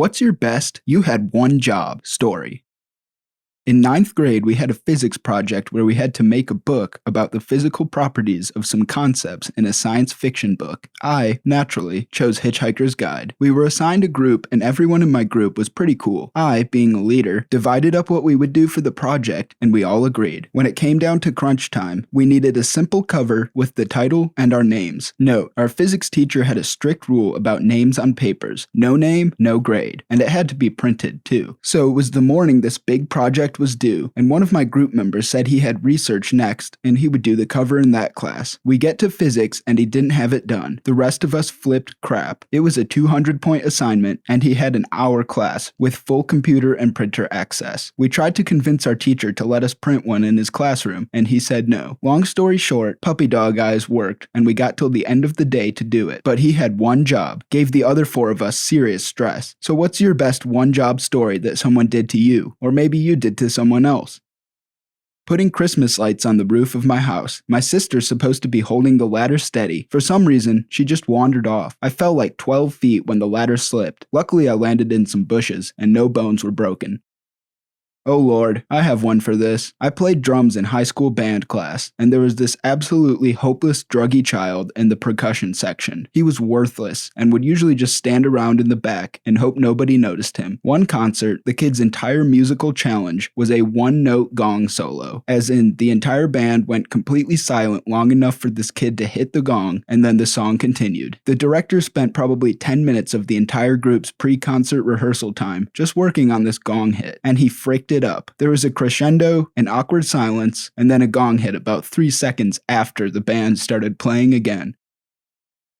What's your best "you had one job" story? In ninth grade, we had a physics project where we had to make a book about the physical properties of some concepts in a science fiction book. I, naturally, chose Hitchhiker's Guide. We were assigned a group, and everyone in my group was pretty cool. I, being a leader, divided up what we would do for the project, and we all agreed. When it came down to crunch time, we needed a simple cover with the title and our names. Note, our physics teacher had a strict rule about names on papers. No name, no grade. And it had to be printed, too. So it was the morning this big project was due, and one of my group members said he had research next, and he would do the cover in that class. We get to physics, and he didn't have it done. The rest of us flipped crap. It was a 200-point assignment, and he had an hour class with full computer and printer access. We tried to convince our teacher to let us print one in his classroom, and he said no. Long story short, puppy dog eyes worked, and we got till the end of the day to do it. But he had one job, gave the other four of us serious stress. So what's your best one-job story that someone did to you? Or maybe you did to someone else? Putting Christmas lights on the roof of my house. My sister's supposed to be holding the ladder steady. For some reason, she just wandered off. I fell like 12 feet when the ladder slipped. Luckily, I landed in some bushes, and no bones were broken. Oh Lord, I have one for this. I played drums in high school band class, and there was this absolutely hopeless druggy child in the percussion section. He was worthless, and would usually just stand around in the back and hope nobody noticed him. One concert, the kid's entire musical challenge was a one-note gong solo, as in the entire band went completely silent long enough for this kid to hit the gong, and then the song continued. The director spent probably 10 minutes of the entire group's pre-concert rehearsal time just working on this gong hit, and he fricked it up. There was a crescendo, an awkward silence, and then a gong hit about 3 seconds after the band started playing again.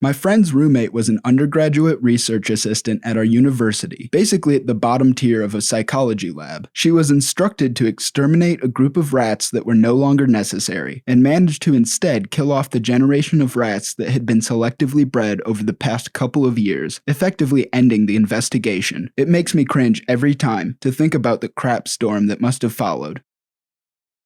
My friend's roommate was an undergraduate research assistant at our university, basically at the bottom tier of a psychology lab. She was instructed to exterminate a group of rats that were no longer necessary, and managed to instead kill off the generation of rats that had been selectively bred over the past couple of years, effectively ending the investigation. It makes me cringe every time to think about the crap storm that must have followed.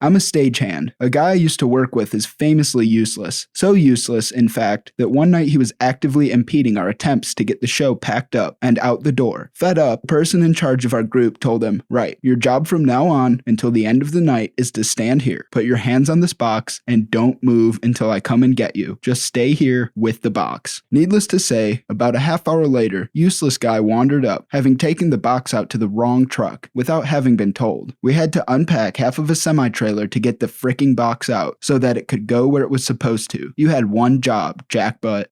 I'm a stagehand. A guy I used to work with is famously useless. So useless, in fact, that one night he was actively impeding our attempts to get the show packed up and out the door. Fed up, the person in charge of our group told him, "Right, your job from now on until the end of the night is to stand here, put your hands on this box, and don't move until I come and get you. Just stay here with the box." Needless to say, about a half hour later, useless guy wandered up, having taken the box out to the wrong truck, without having been told. We had to unpack half of a semi-trailer to get the fricking box out so that it could go where it was supposed to. You had one job, jackbutt.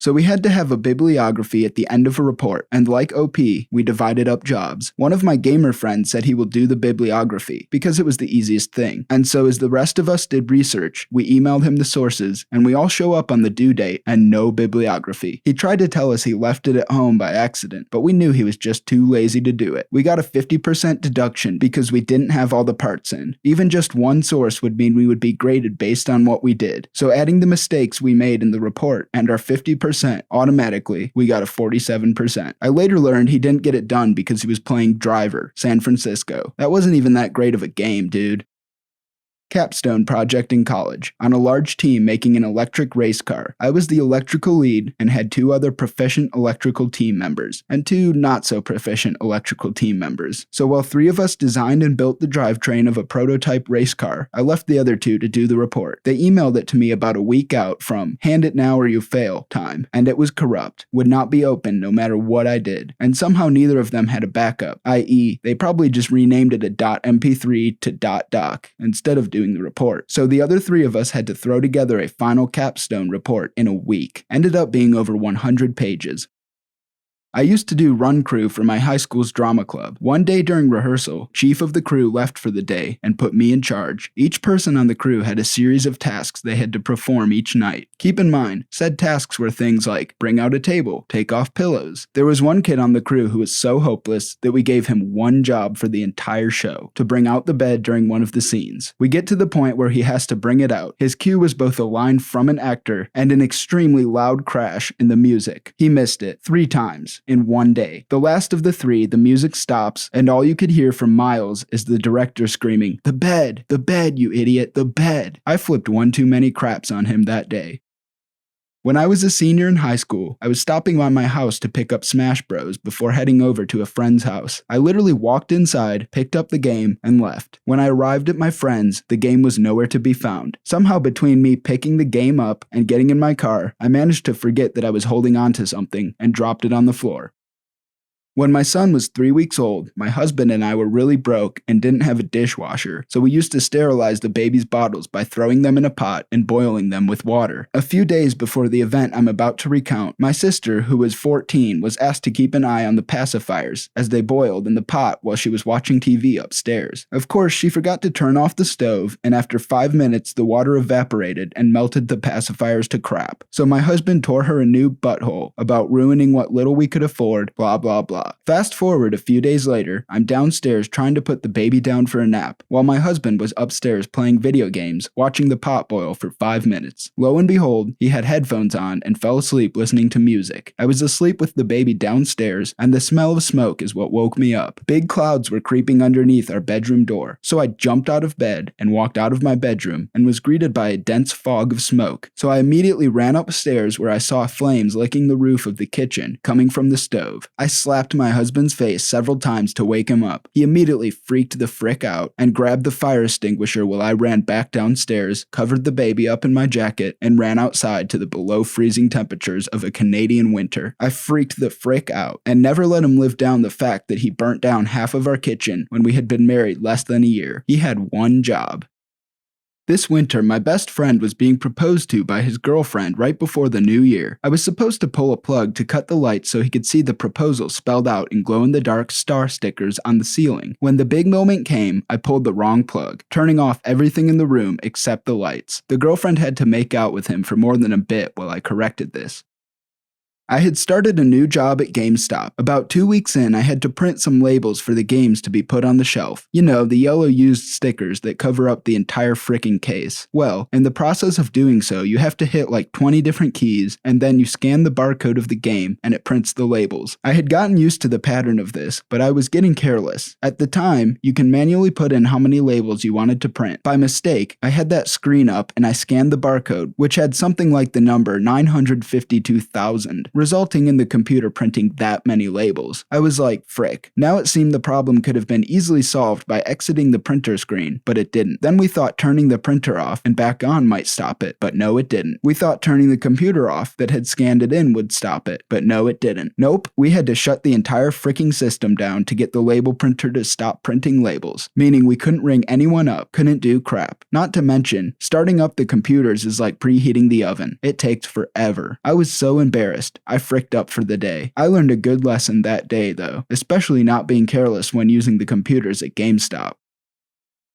So we had to have a bibliography at the end of a report, and like OP, we divided up jobs. One of my gamer friends said he will do the bibliography, because it was the easiest thing. And so as the rest of us did research, we emailed him the sources, and we all show up on the due date and no bibliography. He tried to tell us he left it at home by accident, but we knew he was just too lazy to do it. We got a 50% deduction because we didn't have all the parts in. Even just one source would mean we would be graded based on what we did. So adding the mistakes we made in the report and our 50%, automatically, we got a 47%. I later learned he didn't get it done because he was playing Driver, San Francisco. That wasn't even that great of a game, dude. Capstone project in college, on a large team making an electric race car. I was the electrical lead and had 2 other proficient electrical team members, and 2 not-so-proficient electrical team members. So while 3 of us designed and built the drivetrain of a prototype race car, I left the other 2 to do the report. They emailed it to me about a week out from "hand it now or you fail" time, and it was corrupt, would not be open no matter what I did, and somehow neither of them had a backup, i.e. they probably just renamed it a .mp3 to .doc instead of doing the report. So the other 3 of us had to throw together a final capstone report in a week. Ended up being over 100 pages. I used to do run crew for my high school's drama club. One day during rehearsal, chief of the crew left for the day and put me in charge. Each person on the crew had a series of tasks they had to perform each night. Keep in mind, said tasks were things like bring out a table, take off pillows. There was one kid on the crew who was so hopeless that we gave him one job for the entire show, to bring out the bed during one of the scenes. We get to the point where he has to bring it out. His cue was both a line from an actor and an extremely loud crash in the music. He missed it 3 times. In one day. The last of the 3, the music stops, and all you could hear for miles is the director screaming, the bed, you idiot, the bed." I flipped one too many craps on him that day. When I was a senior in high school, I was stopping by my house to pick up Smash Bros. Before heading over to a friend's house. I literally walked inside, picked up the game, and left. When I arrived at my friend's, the game was nowhere to be found. Somehow between me picking the game up and getting in my car, I managed to forget that I was holding onto something and dropped it on the floor. When my son was 3 weeks old, my husband and I were really broke and didn't have a dishwasher, so we used to sterilize the baby's bottles by throwing them in a pot and boiling them with water. A few days before the event I'm about to recount, my sister, who was 14, was asked to keep an eye on the pacifiers as they boiled in the pot while she was watching TV upstairs. Of course, she forgot to turn off the stove, and after 5 minutes the water evaporated and melted the pacifiers to crap. So my husband tore her a new butthole about ruining what little we could afford, blah blah blah. Fast forward a few days later, I'm downstairs trying to put the baby down for a nap, while my husband was upstairs playing video games, watching the pot boil for 5 minutes. Lo and behold, he had headphones on and fell asleep listening to music. I was asleep with the baby downstairs, and the smell of smoke is what woke me up. Big clouds were creeping underneath our bedroom door, so I jumped out of bed and walked out of my bedroom and was greeted by a dense fog of smoke. So I immediately ran upstairs where I saw flames licking the roof of the kitchen coming from the stove. I slapped my husband's face several times to wake him up. He immediately freaked the frick out and grabbed the fire extinguisher while I ran back downstairs, covered the baby up in my jacket, and ran outside to the below freezing temperatures of a Canadian winter. I freaked the frick out and never let him live down the fact that he burnt down half of our kitchen when we had been married less than a year. He had one job. This winter, my best friend was being proposed to by his girlfriend right before the new year. I was supposed to pull a plug to cut the lights so he could see the proposal spelled out in glow-in-the-dark star stickers on the ceiling. When the big moment came, I pulled the wrong plug, turning off everything in the room except the lights. The girlfriend had to make out with him for more than a bit while I corrected this. I had started a new job at GameStop. About 2 weeks in, I had to print some labels for the games to be put on the shelf. You know, the yellow used stickers that cover up the entire frickin' case. Well, in the process of doing so, you have to hit like 20 different keys, and then you scan the barcode of the game, and it prints the labels. I had gotten used to the pattern of this, but I was getting careless. At the time, you can manually put in how many labels you wanted to print. By mistake, I had that screen up, and I scanned the barcode, which had something like the number 952,000. Resulting in the computer printing that many labels. I was like, frick. Now it seemed the problem could have been easily solved by exiting the printer screen, but it didn't. Then we thought turning the printer off and back on might stop it, but no it didn't. We thought turning the computer off that had scanned it in would stop it, but no it didn't. Nope, we had to shut the entire fricking system down to get the label printer to stop printing labels, meaning we couldn't ring anyone up, couldn't do crap. Not to mention, starting up the computers is like preheating the oven. It takes forever. I was so embarrassed. I fricked up for the day. I learned a good lesson that day though, especially not being careless when using the computers at GameStop.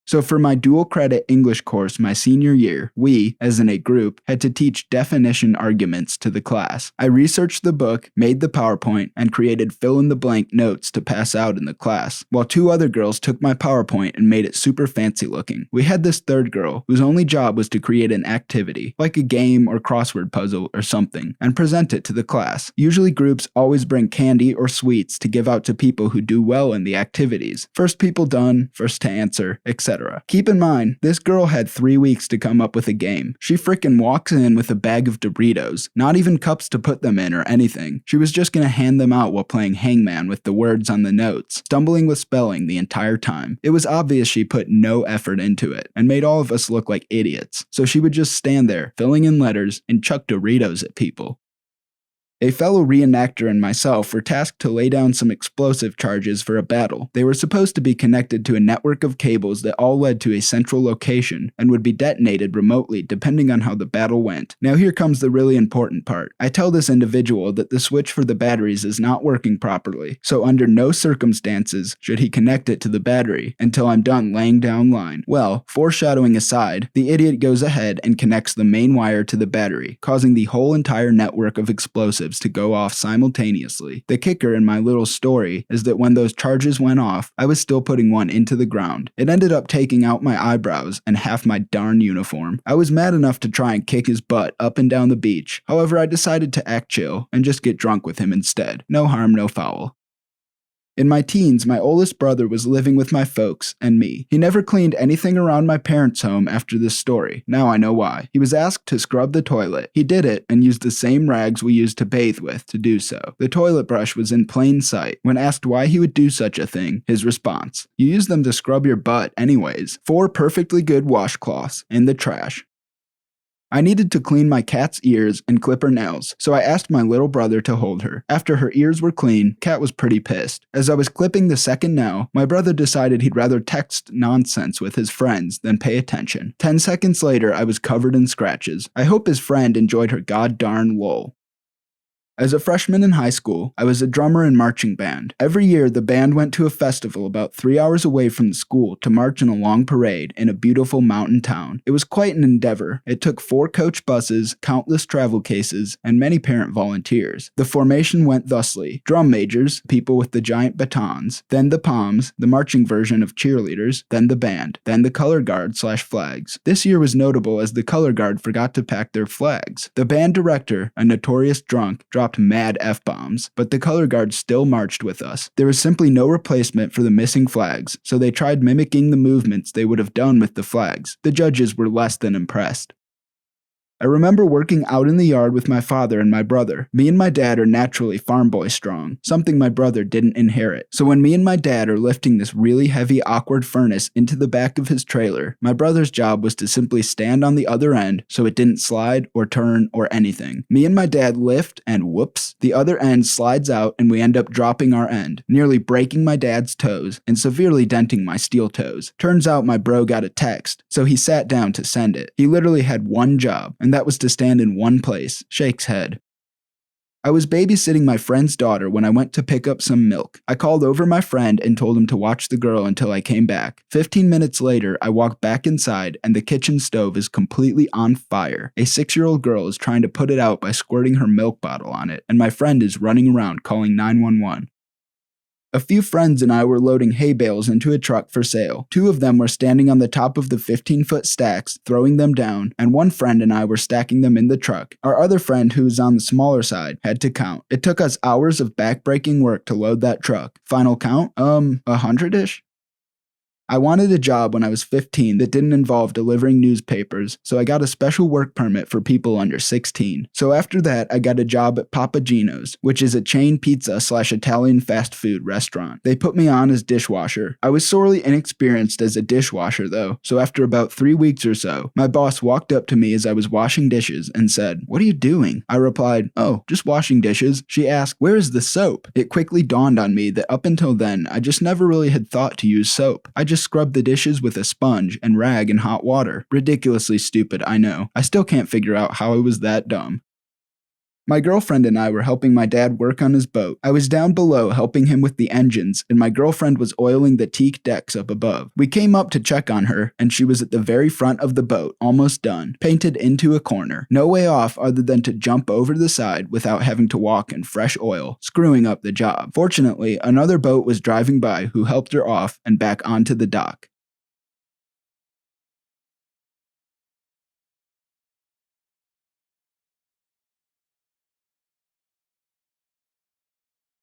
So for my dual credit English course my senior year, we, as in a group, had to teach definition arguments to the class. I researched the book, made the PowerPoint, and created fill-in-the-blank notes to pass out in the class, while 2 other girls took my PowerPoint and made it super fancy looking. We had this third girl, whose only job was to create an activity, like a game or crossword puzzle or something, and present it to the class. Usually groups always bring candy or sweets to give out to people who do well in the activities. First people done, first to answer, etc. Keep in mind, this girl had 3 weeks to come up with a game. She frickin' walks in with a bag of Doritos, not even cups to put them in or anything. She was just gonna hand them out while playing hangman with the words on the notes, stumbling with spelling the entire time. It was obvious she put no effort into it, and made all of us look like idiots. So she would just stand there, filling in letters, and chuck Doritos at people. A fellow reenactor and myself were tasked to lay down some explosive charges for a battle. They were supposed to be connected to a network of cables that all led to a central location and would be detonated remotely depending on how the battle went. Now here comes the really important part. I tell this individual that the switch for the batteries is not working properly, so under no circumstances should he connect it to the battery until I'm done laying down line. Well, foreshadowing aside, the idiot goes ahead and connects the main wire to the battery, causing the whole entire network of explosives to go off simultaneously. The kicker in my little story is that when those charges went off, I was still putting one into the ground. It ended up taking out my eyebrows and half my darn uniform. I was mad enough to try and kick his butt up and down the beach. However, I decided to act chill and just get drunk with him instead. No harm, no foul. In my teens, my oldest brother was living with my folks and me. He never cleaned anything around my parents' home after this story. Now I know why. He was asked to scrub the toilet. He did it and used the same rags we used to bathe with to do so. The toilet brush was in plain sight. When asked why he would do such a thing, his response: "You use them to scrub your butt anyways. 4 perfectly good washcloths in the trash." I needed to clean my cat's ears and clip her nails, so I asked my little brother to hold her. After her ears were clean, Cat was pretty pissed. As I was clipping the second nail, my brother decided he'd rather text nonsense with his friends than pay attention. 10 seconds later, I was covered in scratches. I hope his friend enjoyed her god-darn lol. As a freshman in high school, I was a drummer in marching band. Every year, the band went to a festival about 3 hours away from the school to march in a long parade in a beautiful mountain town. It was quite an endeavor. It took 4 coach buses, countless travel cases, and many parent volunteers. The formation went thusly: drum majors, people with the giant batons, then the poms, the marching version of cheerleaders, then the band, then the color guard/flags. This year was notable as the color guard forgot to pack their flags. The band director, a notorious drunk, dropped mad F-bombs, but the color guard still marched with us. There was simply no replacement for the missing flags, so they tried mimicking the movements they would have done with the flags. The judges were less than impressed. I remember working out in the yard with my father and my brother. Me and my dad are naturally farm boy strong, something my brother didn't inherit. So when me and my dad are lifting this really heavy, awkward furnace into the back of his trailer, my brother's job was to simply stand on the other end so it didn't slide or turn or anything. Me and my dad lift and whoops, the other end slides out and we end up dropping our end, nearly breaking my dad's toes and severely denting my steel toes. Turns out my bro got a text, so he sat down to send it. He literally had one job, and that was to stand in one place. Shakes head. I was babysitting my friend's daughter when I went to pick up some milk. I called over my friend and told him to watch the girl until I came back. 15 minutes later, I walked back inside and the kitchen stove is completely on fire. A 6-year-old girl is trying to put it out by squirting her milk bottle on it, and my friend is running around calling 911. A few friends and I were loading hay bales into a truck for sale. 2 of them were standing on the top of the 15-foot stacks, throwing them down, and one friend and I were stacking them in the truck. Our other friend, who was on the smaller side, had to count. It took us hours of back-breaking work to load that truck. Final count? 100-ish? I wanted a job when I was 15 that didn't involve delivering newspapers, so I got a special work permit for people under 16. So after that, I got a job at Papa Gino's, which is a chain pizza/Italian fast food restaurant. They put me on as dishwasher. I was sorely inexperienced as a dishwasher though, so after about 3 weeks or so, my boss walked up to me as I was washing dishes and said, "What are you doing?" I replied, "Oh, just washing dishes." She asked, "Where is the soap?" It quickly dawned on me that up until then, I just never really had thought to use soap. I just scrubbed the dishes with a sponge and rag in hot water. Ridiculously stupid, I know. I still can't figure out how I was that dumb. My girlfriend and I were helping my dad work on his boat. I was down below helping him with the engines, and my girlfriend was oiling the teak decks up above. We came up to check on her, and she was at the very front of the boat, almost done, painted into a corner. No way off other than to jump over the side without having to walk in fresh oil, screwing up the job. Fortunately, another boat was driving by who helped her off and back onto the dock.